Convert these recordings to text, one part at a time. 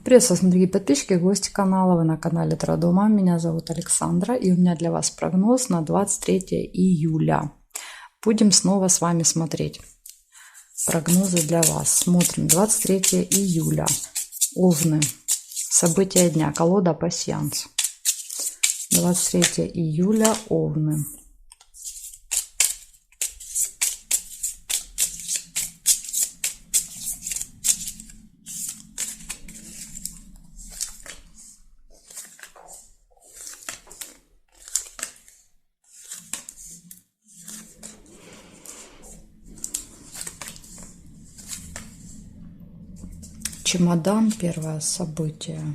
Приветствую, дорогие подписчики, гости канала. Вы на канале Таро Дома. Меня зовут Александра, и у меня для вас прогноз на 23 июля. Будем снова с вами смотреть прогнозы для вас. Смотрим 23 июля. Овны. События дня. Колода пасьянс. 23 июля. Овны. Чемодан, первое событие.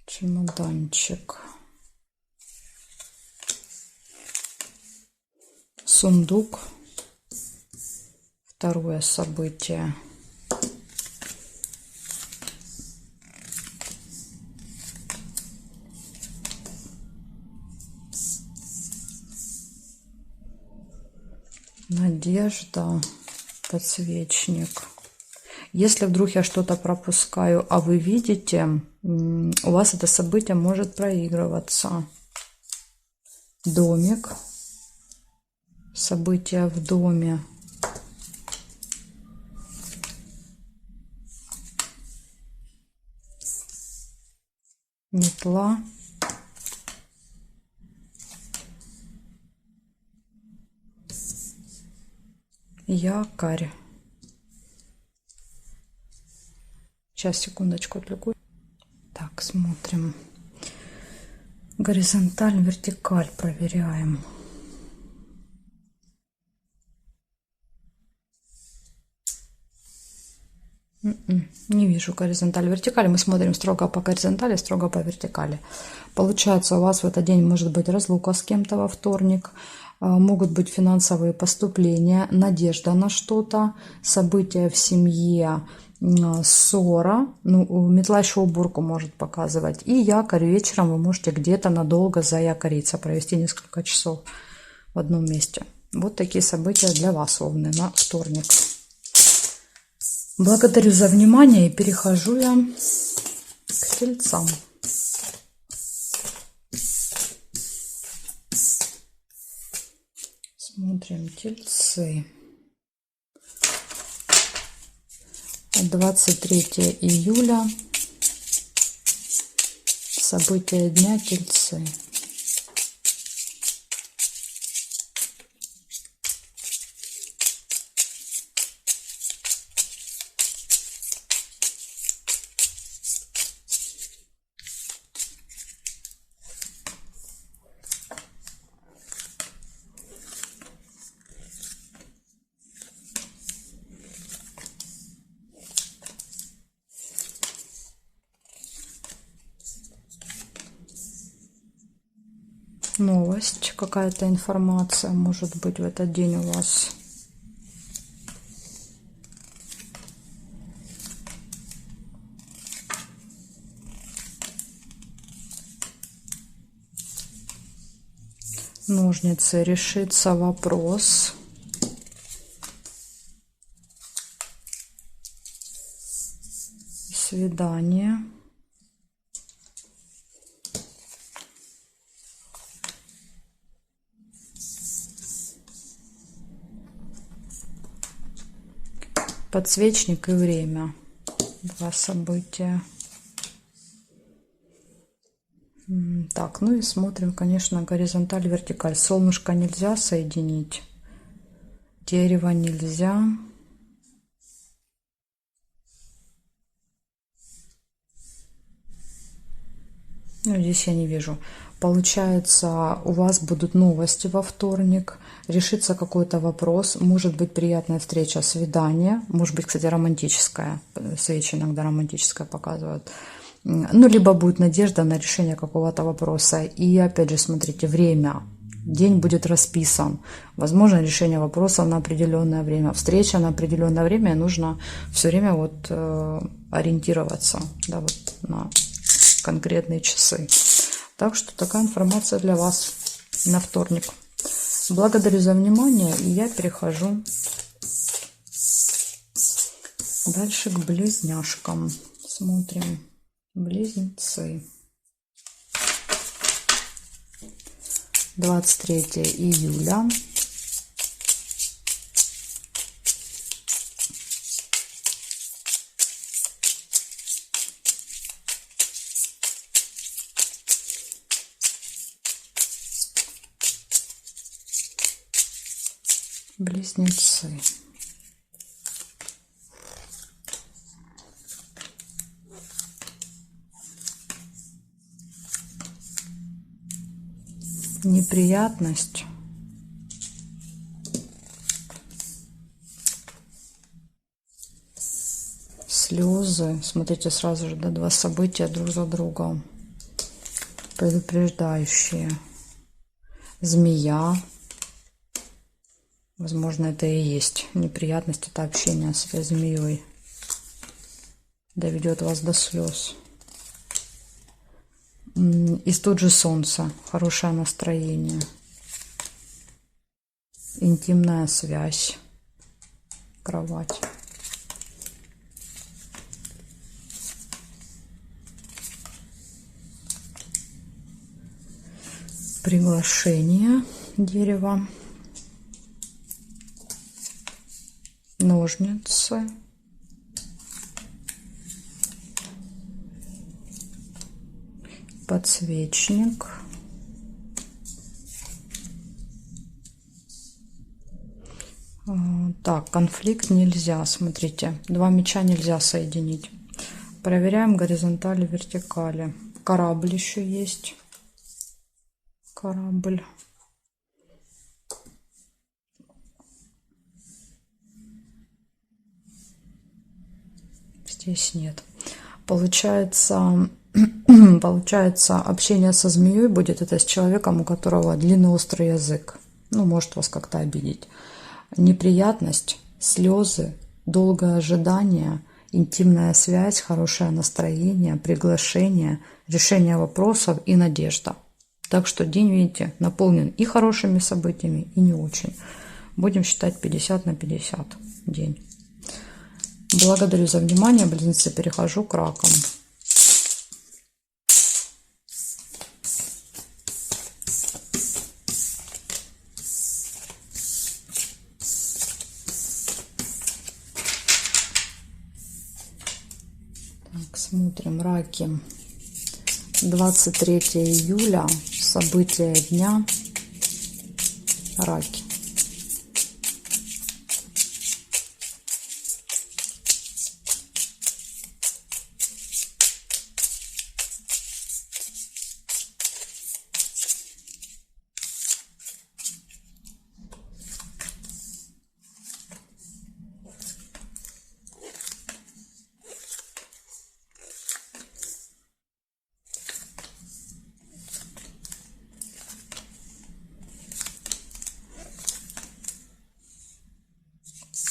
Чемоданчик. Сундук. Второе событие. Надежда. Подсвечник. Если вдруг я что-то пропускаю, а вы видите, у вас это событие может проигрываться. Домик. События в доме. Метла. Якорь. Сейчас, секундочку, отвлеку. Так, смотрим. Горизонталь, вертикаль проверяем. Не вижу горизонталь, вертикаль. Мы смотрим строго по горизонтали, строго по вертикали. Получается, у вас в этот день может быть разлука с кем-то во вторник. Могут быть финансовые поступления, надежда на что-то, события в семье, ссора, метла еще уборку может показывать, и якорь. Вечером вы можете где-то надолго заякориться, провести несколько часов в одном месте. Вот такие события для вас, овны, на вторник. Благодарю за внимание, и перехожу я к тельцам. Смотрим тельцы. 23 июля. События дня, тельцы. Новость, какая-то информация может быть в этот день у вас. Ножницы, решится вопрос. Свидание. Подсвечник и время. Два события. Так, ну и смотрим, конечно, горизонталь, вертикаль. Солнышко нельзя соединить. Дерево нельзя. Ну, здесь я не вижу. Получается, у вас будут новости во вторник, решится какой-то вопрос, может быть приятная встреча, свидание, может быть, кстати, романтическая, свечи иногда романтическое показывают. Ну, либо будет надежда на решение какого-то вопроса. И опять же, смотрите, время. День будет расписан. Возможно, решение вопроса на определенное время. Встреча на определенное время. И нужно все время вот ориентироваться, да, вот на конкретные часы. Так что такая информация для вас на вторник. Благодарю за внимание, и я перехожу Дальше к близняшкам. Смотрим. Близнецы. 23 июля. Близнецы. Неприятность. Слезы. Смотрите, сразу же, да, два события друг за другом. Предупреждающие. Змея. Возможно, это и есть неприятность. Это общение с этой змеей. Доведет вас до слез. И тут же солнце. Хорошее настроение. Интимная связь. Кровать. Приглашение. Дерево. Ножницы. Подсвечник. Так, конфликт нельзя, смотрите. Два меча нельзя соединить. Проверяем горизонтали, вертикали. Корабль еще есть. Корабль. Здесь нет. Получается, общение со змеей будет это с человеком, у которого длинный острый язык. Ну, может вас как-то обидеть. Неприятность, слезы, долгое ожидание, интимная связь, хорошее настроение, приглашение, решение вопросов и надежда. Так что день, видите, наполнен и хорошими событиями, и не очень. Будем считать 50 на 50 день. Благодарю за внимание, близнецы. Перехожу к ракам. Так, смотрим. Раки. 23 июля. События дня. Раки.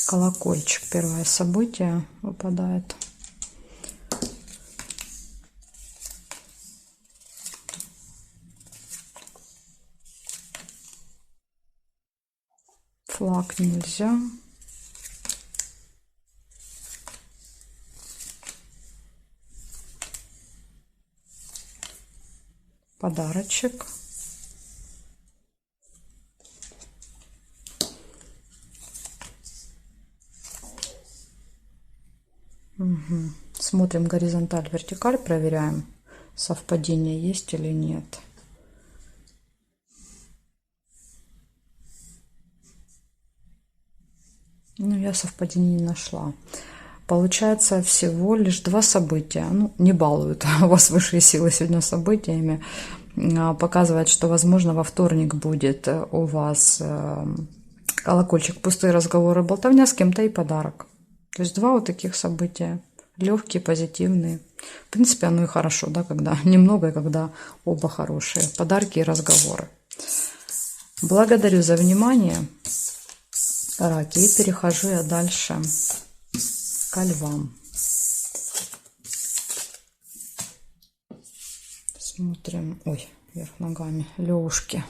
Колокольчик. Первое событие выпадает. Флаг нельзя. Подарочек. Угу. Смотрим горизонталь, вертикаль, проверяем, совпадение есть или нет. Ну, я совпадение не нашла. Получается всего лишь два события. Ну, не балуют у вас высшие силы сегодня событиями. Показывает, что, возможно, во вторник будет у вас колокольчик, пустые разговоры, болтовня с кем-то и подарок. То есть два вот таких события. Легкие, позитивные. В принципе, оно и хорошо, да, когда немного, и когда оба хорошие. Подарки и разговоры. Благодарю за внимание, раки. И перехожу я дальше ко львам. Смотрим. Ой, вверх ногами. Левушки.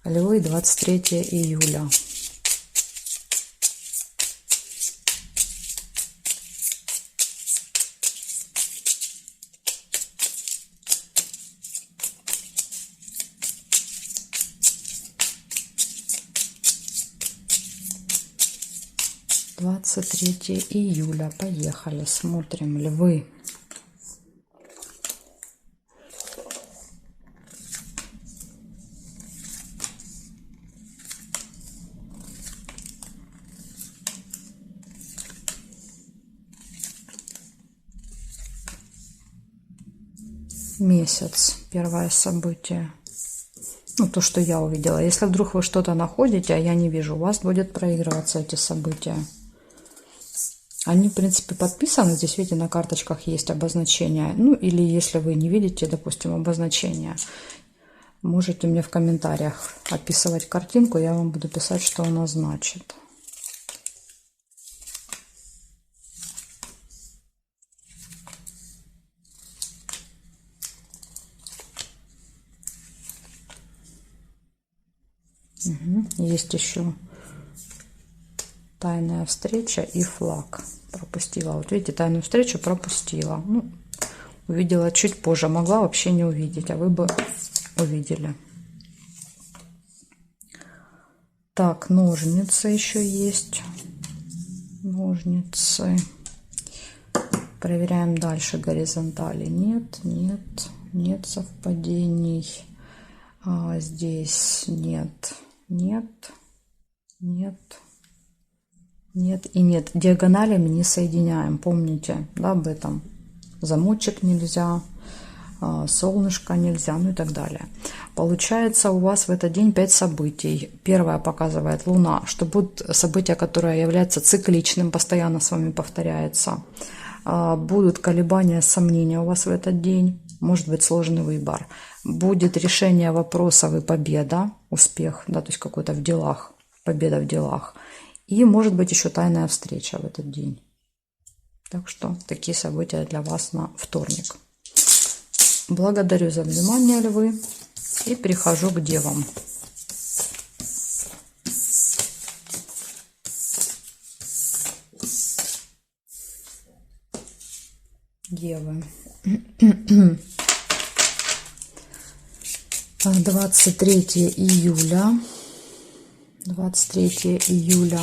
Львы, 23 июля. 23 июля. Поехали, смотрим, львы. Месяц, первое событие. Ну, то, что я увидела. Если вдруг вы что-то находите, а я не вижу, у вас будет проигрываться эти события. Они, в принципе, подписаны. Здесь, видите, на карточках есть обозначения. Ну, или если вы не видите, допустим, обозначения, можете мне в комментариях описывать картинку, я вам буду писать, что она значит. Угу. Есть еще тайная встреча и флаг. Пропустила. Вот видите, тайную встречу пропустила. Ну, увидела чуть позже. Могла вообще не увидеть, а вы бы увидели. Так, ножницы еще есть. Ножницы. Проверяем дальше горизонтали. Нет, нет, нет совпадений. Здесь нет, нет, нет, нет и нет. Диагоналями не соединяем. Помните, да, об этом. Замочек нельзя, солнышко нельзя, ну и так далее. Получается, у вас в этот день 5 событий. Первое показывает Луна, что будут события, которые являются цикличным, постоянно с вами повторяется. Будут колебания, сомнения у вас в этот день. Может быть сложный выбор. Будет решение вопросов и победа, успех, да, то есть какой-то в делах, победа в делах. И может быть еще тайная встреча в этот день. Так что такие события для вас на вторник. Благодарю за внимание, львы. И перехожу к девам. Девы. 23 июля. 23 июля.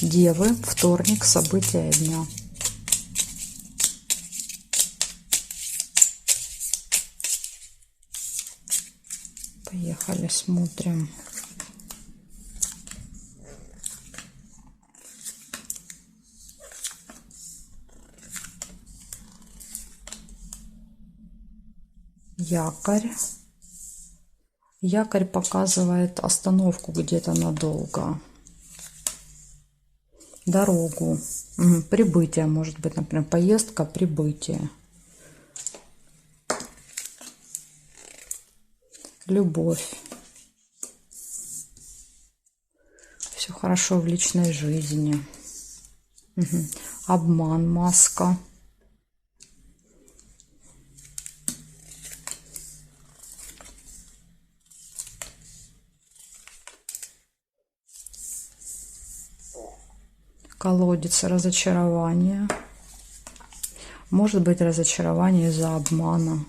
Девы. Вторник. События дня. Поехали, смотрим. Якорь. Якорь показывает остановку где-то надолго. Дорогу. Прибытие, может быть, например, поездка, прибытие. Любовь. Все хорошо в личной жизни. Обман, маска. Колодец, разочарование. Может быть, разочарование из-за обмана.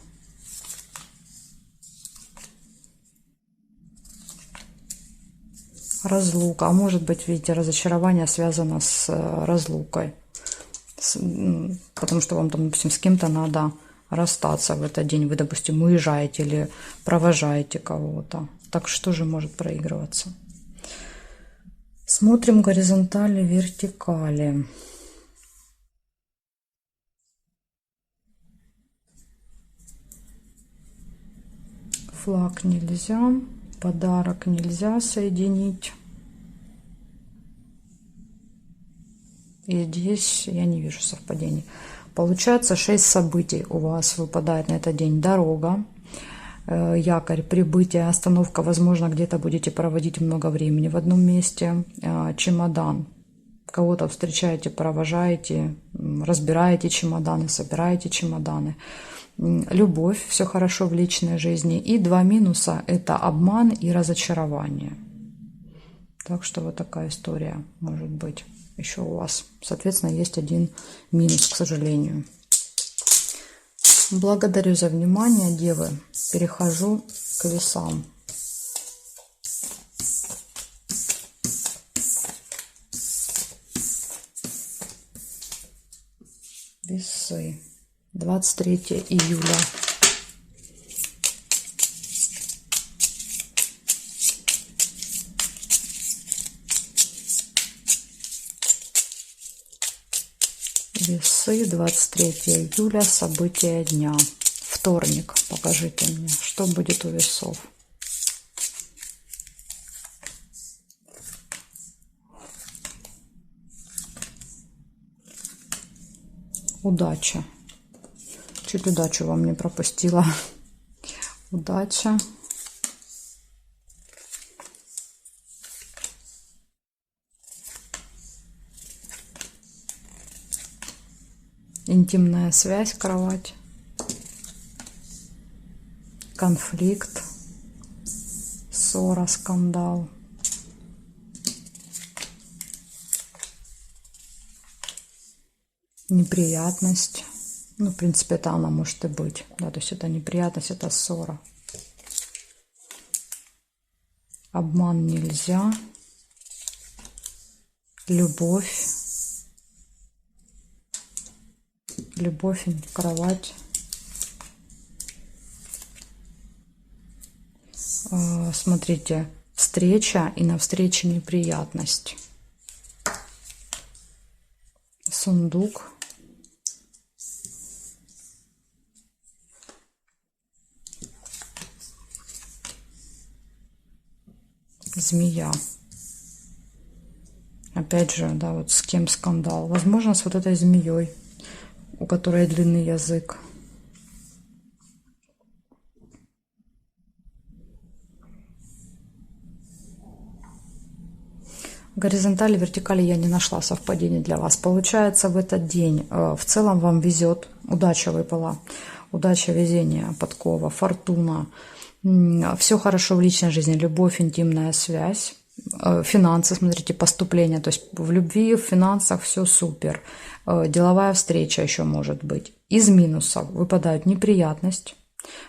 Разлука. А может быть, видите, разочарование связано с разлукой. Потому что вам там, допустим, с кем-то надо расстаться в этот день. Вы, допустим, уезжаете или провожаете кого-то. Так что же может проигрываться? Смотрим горизонтали, вертикали. Флаг нельзя. Подарок нельзя соединить. И здесь я не вижу совпадений. Получается 6 событий у вас выпадает на этот день. Дорога, якорь, прибытие, остановка. Возможно, где-то будете проводить много времени в одном месте. Чемодан. Кого-то встречаете, провожаете, разбираете чемоданы, собираете чемоданы. Любовь, все хорошо в личной жизни. И 2 минуса – это обман и разочарование. Так что вот такая история может быть еще у вас. Соответственно, есть 1 минус, к сожалению. Благодарю за внимание, девы. Перехожу к весам. Весы. 23 июля. Весы, 23 июля, события дня. Вторник. Покажите мне, что будет у весов. Удача. Чуть удачу вам не пропустила. Удача. Интимная связь, кровать. Конфликт. Ссора, скандал. Неприятность. Ну, в принципе, это она может и быть. Да, то есть это неприятность, это ссора. Обман нельзя. Любовь. Любовь, кровать. Смотрите, встреча и на встрече неприятность. Сундук. Змея. Опять же, да, вот с кем скандал. Возможно, с вот этой змеей, у которой длинный язык. Горизонтали, вертикали я не нашла совпадений для вас. Получается, в этот день в целом вам везет. Удача выпала. Удача, везение, подкова, фортуна. Все хорошо в личной жизни. Любовь, интимная связь. Финансы, смотрите, поступления. То есть в любви, в финансах все супер. Деловая встреча еще может быть. Из минусов выпадают неприятность.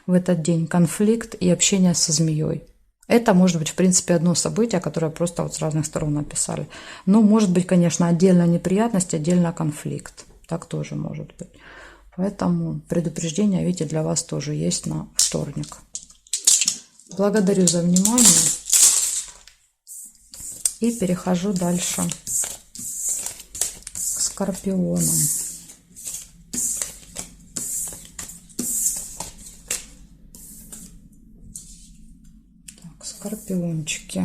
В этот день конфликт и общение со змеей. Это может быть, в принципе, одно событие, которое просто вот с разных сторон написали. Но может быть, конечно, отдельно неприятность, отдельно конфликт. Так тоже может быть. Поэтому предупреждение, видите, для вас тоже есть на вторник. Благодарю за внимание. И перехожу дальше к скорпионам. Скорпиончики.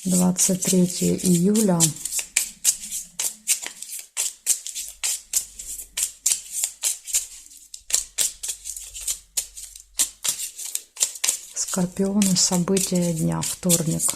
Двадцать 23 июля. Скорпионы, события дня, вторник.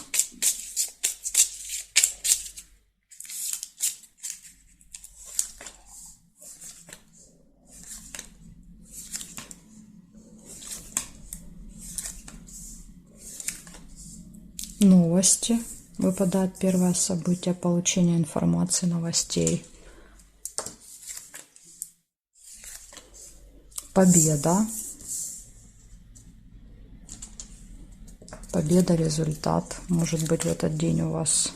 Новости. Выпадает первое событие, получение информации, новостей. Победа. Победа, результат. Может быть, в этот день у вас.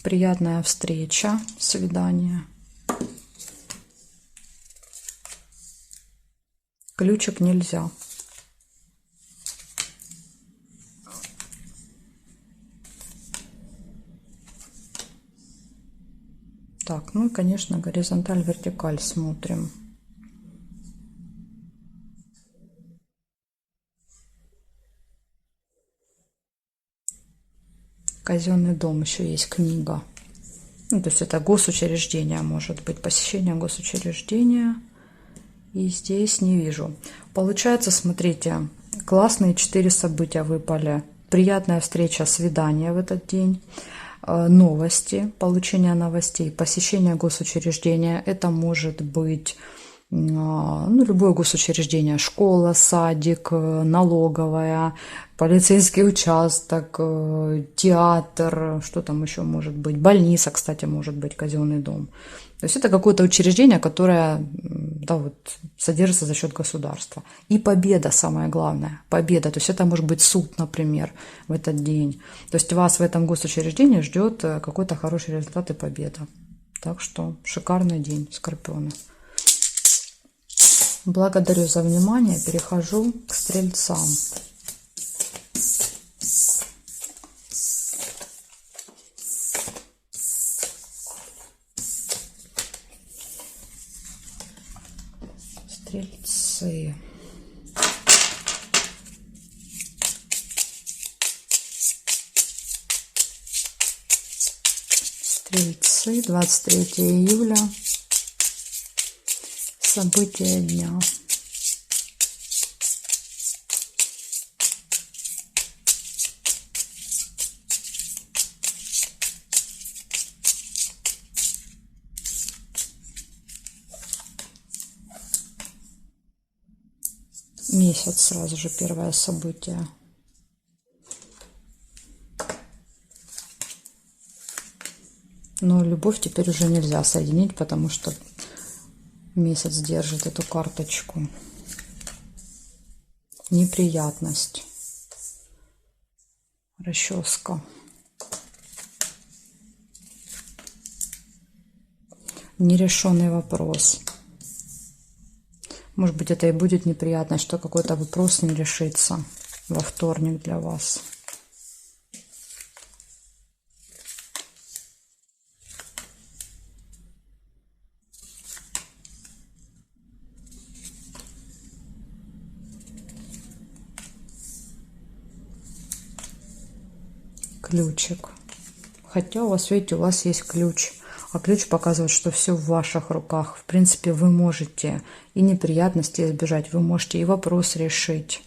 Приятная встреча, свидание. Ключик нельзя. Так, ну и, конечно, горизонталь, вертикаль смотрим. Казенный дом, еще есть книга. Ну, то есть это госучреждение, может быть, посещение госучреждения. И здесь не вижу. Получается, смотрите, классные 4 события выпали. Приятная встреча, свидание в этот день. Новости, получение новостей, посещение госучреждения. Это может быть любое госучреждение, школа, садик, налоговая, полицейский участок, театр, что там еще может быть, больница, кстати, может быть, казенный дом. То есть это какое-то учреждение, которое да, вот, содержится за счет государства. И победа, самое главное, победа. То есть это может быть суд, например, в этот день. То есть вас в этом госучреждении ждет какой-то хороший результат и победа. Так что шикарный день, скорпионы. Благодарю за внимание. Перехожу к стрельцам. Стрельцы. Стрельцы, 23 июля. События дня. Месяц сразу же первое событие. Но любовь теперь уже нельзя соединить, потому что месяц держит эту карточку. Неприятность. Расческа. Нерешенный вопрос. Может быть, это и будет неприятность, что какой-то вопрос не решится во вторник для вас. Ключик. Хотя у вас, видите, у вас есть ключ. А ключ показывает, что все в ваших руках. В принципе, вы можете и неприятности избежать, вы можете и вопрос решить.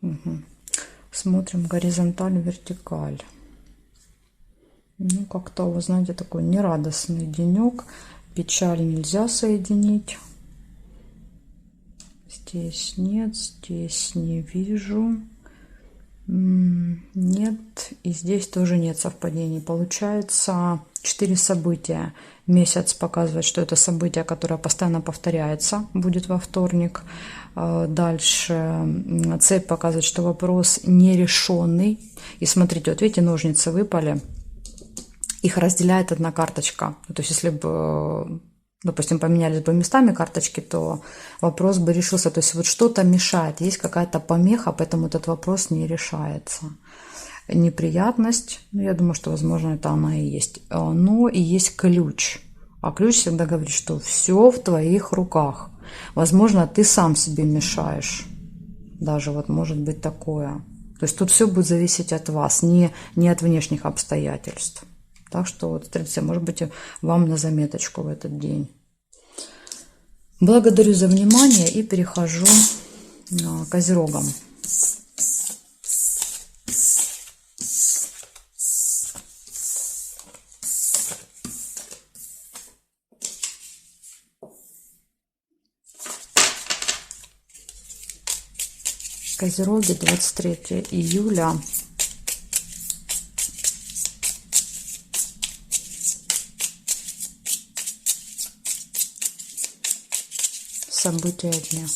Угу. Смотрим горизонталь, вертикаль. Ну, как-то, вы знаете, такой нерадостный денек. Печаль нельзя соединить. Здесь нет, здесь не вижу. Нет, и здесь тоже нет совпадений. Получается 4 события. Месяц показывает, что это событие, которое постоянно повторяется, будет во вторник. Дальше цепь показывает, что вопрос нерешенный. И смотрите, вот видите, ножницы выпали. Их разделяет одна карточка. То есть если бы, допустим, поменялись бы местами карточки, то вопрос бы решился. То есть вот что-то мешает, есть какая-то помеха, поэтому этот вопрос не решается. Неприятность, ну, я думаю, что, возможно, это она и есть. Но и есть ключ. А ключ всегда говорит, что все в твоих руках. Возможно, ты сам себе мешаешь. Даже вот может быть такое. То есть тут все будет зависеть от вас, не от внешних обстоятельств. Так что вот, смотрите, может быть, вам на заметочку в этот день. Благодарю за внимание и перехожу к Козерогам. Козероги, 23 июля. События дня.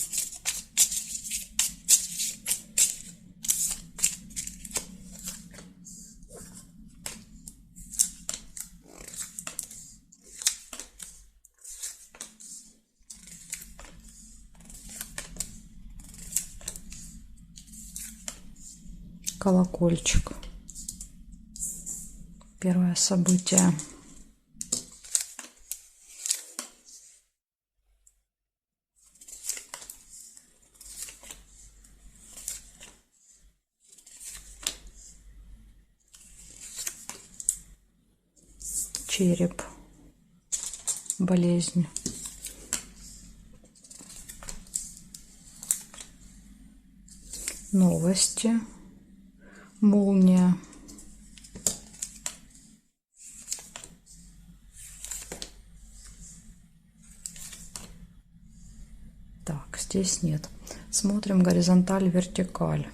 Колокольчик. Первое событие. Череп. Болезнь. Новости. Молния. Так, здесь нет. Смотрим горизонталь, вертикаль.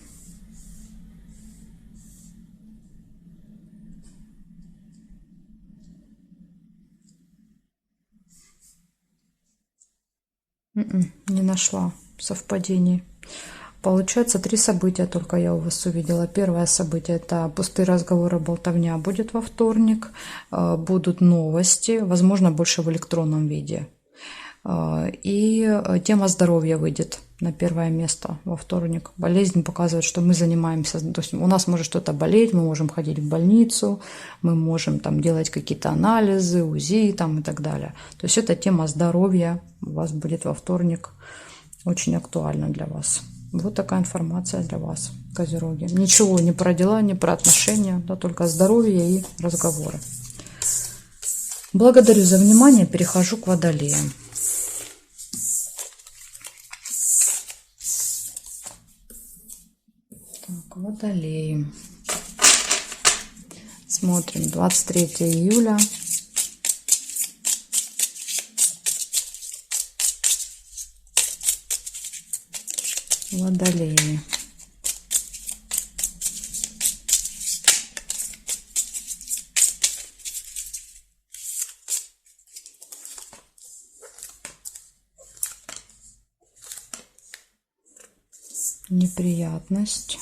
Не нашла совпадений. Получается, 3 события только я у вас увидела. Первое событие — это пустые разговоры, болтовня будет во вторник. Будут новости, возможно, больше в электронном виде. И тема здоровья выйдет на первое место во вторник. Болезнь показывает, что мы занимаемся, то есть у нас может что-то болеть, мы можем ходить в больницу, мы можем там делать какие-то анализы, УЗИ там и так далее. То есть эта тема здоровья у вас будет во вторник очень актуальна для вас. Вот такая информация для вас, козероги. Ничего не про дела, не про отношения, да, только здоровье и разговоры. Благодарю за внимание, перехожу к водолеям. Так, водолеи. Смотрим, 23 июля. Водолеи. Неприятность,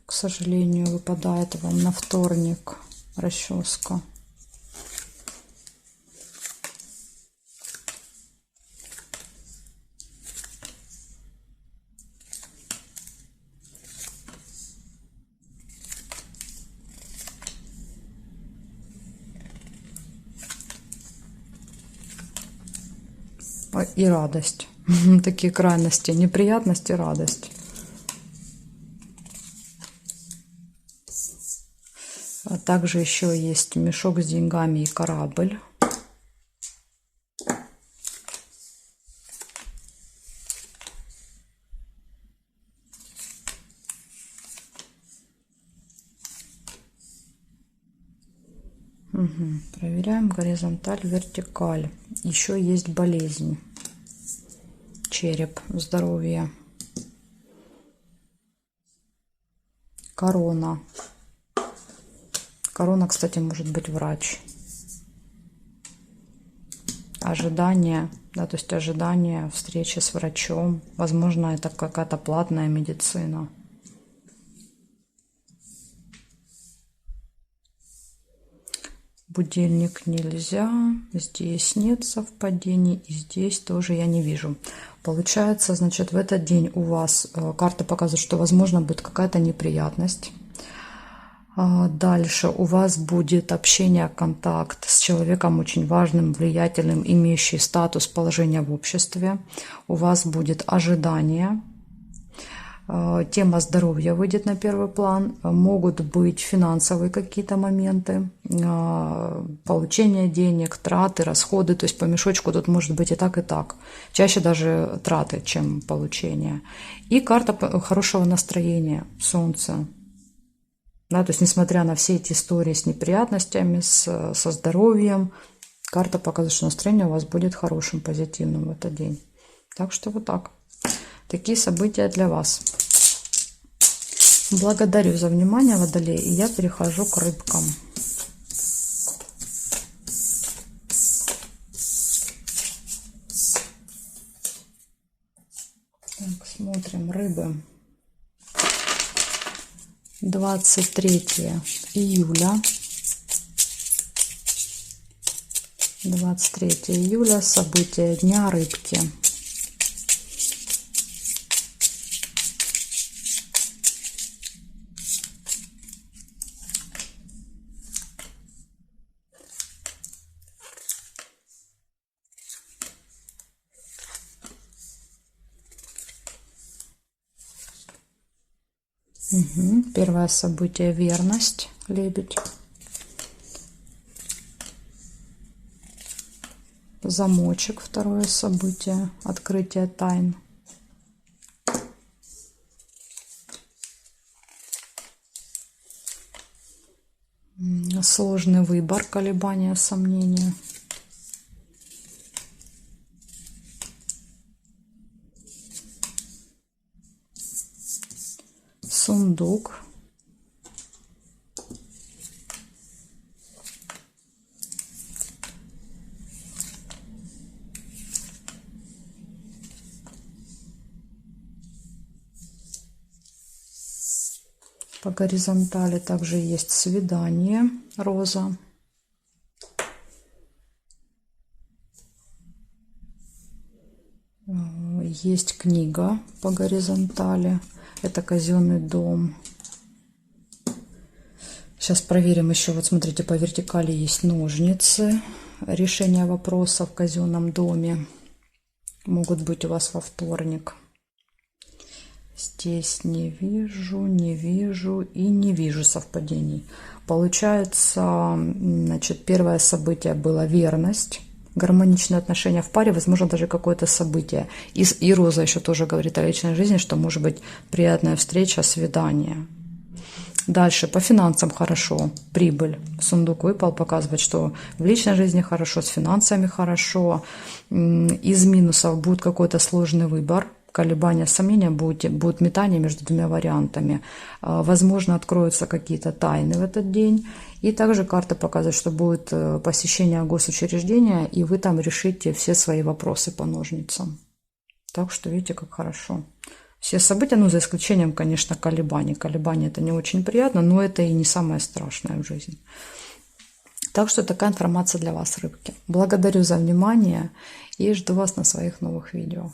к сожалению, выпадает вам на вторник. Расческа. И радость. Такие крайности. Неприятность и радость. А также еще есть мешок с деньгами и корабль. Проверяем горизонталь, вертикаль. Еще есть болезнь. Череп, здоровье. Корона. Корона, кстати, может быть врач. Ожидание, да, то есть ожидание встречи с врачом. Возможно, это какая-то платная медицина. Будильник нельзя, здесь нет совпадений, и здесь тоже я не вижу. Получается, значит, в этот день у вас карта показывает, что, возможно, будет какая-то неприятность. Дальше у вас будет общение, контакт с человеком очень важным, влиятельным, имеющий статус, положение в обществе. У вас будет ожидание. Тема здоровья выйдет на первый план. Могут быть финансовые какие-то моменты, получение денег, траты, расходы. То есть по мешочку тут может быть и так, и так. Чаще даже траты, чем получение. И карта хорошего настроения, солнце. Да, то есть несмотря на все эти истории с неприятностями, со здоровьем, карта показывает, что настроение у вас будет хорошим, позитивным в этот день. Так что вот так. Такие события для вас. Благодарю за внимание, водолеи, и я перехожу к рыбкам. Так, смотрим, рыбы. 23 июля. 23 июля, события дня, рыбки. Первое событие — верность, лебедь. Замочек, второе событие, открытие тайн. Сложный выбор, колебания, сомнения. Сундук. По горизонтали также есть свидание, роза. Есть книга по горизонтали. Это казенный дом. Сейчас проверим еще. Вот смотрите, по вертикали есть ножницы. Решение вопроса в казенном доме. Могут быть у вас во вторник. Здесь не вижу и не вижу совпадений. Получается, значит, первое событие было верность, гармоничные отношения в паре, возможно, даже какое-то событие. И роза еще тоже говорит о личной жизни, что может быть приятная встреча, свидание. Дальше по финансам хорошо, прибыль. Сундук выпал, показывает, что в личной жизни хорошо, с финансами хорошо. Из минусов будет какой-то сложный выбор. Колебания, сомнения, будет метание между двумя вариантами. Возможно, откроются какие-то тайны в этот день. И также карта показывает, что будет посещение госучреждения, и вы там решите все свои вопросы по ножницам. Так что видите, как хорошо. Все события, ну, за исключением, конечно, колебаний. Колебания — это не очень приятно, но это и не самое страшное в жизни. Так что такая информация для вас, рыбки. Благодарю за внимание и жду вас на своих новых видео.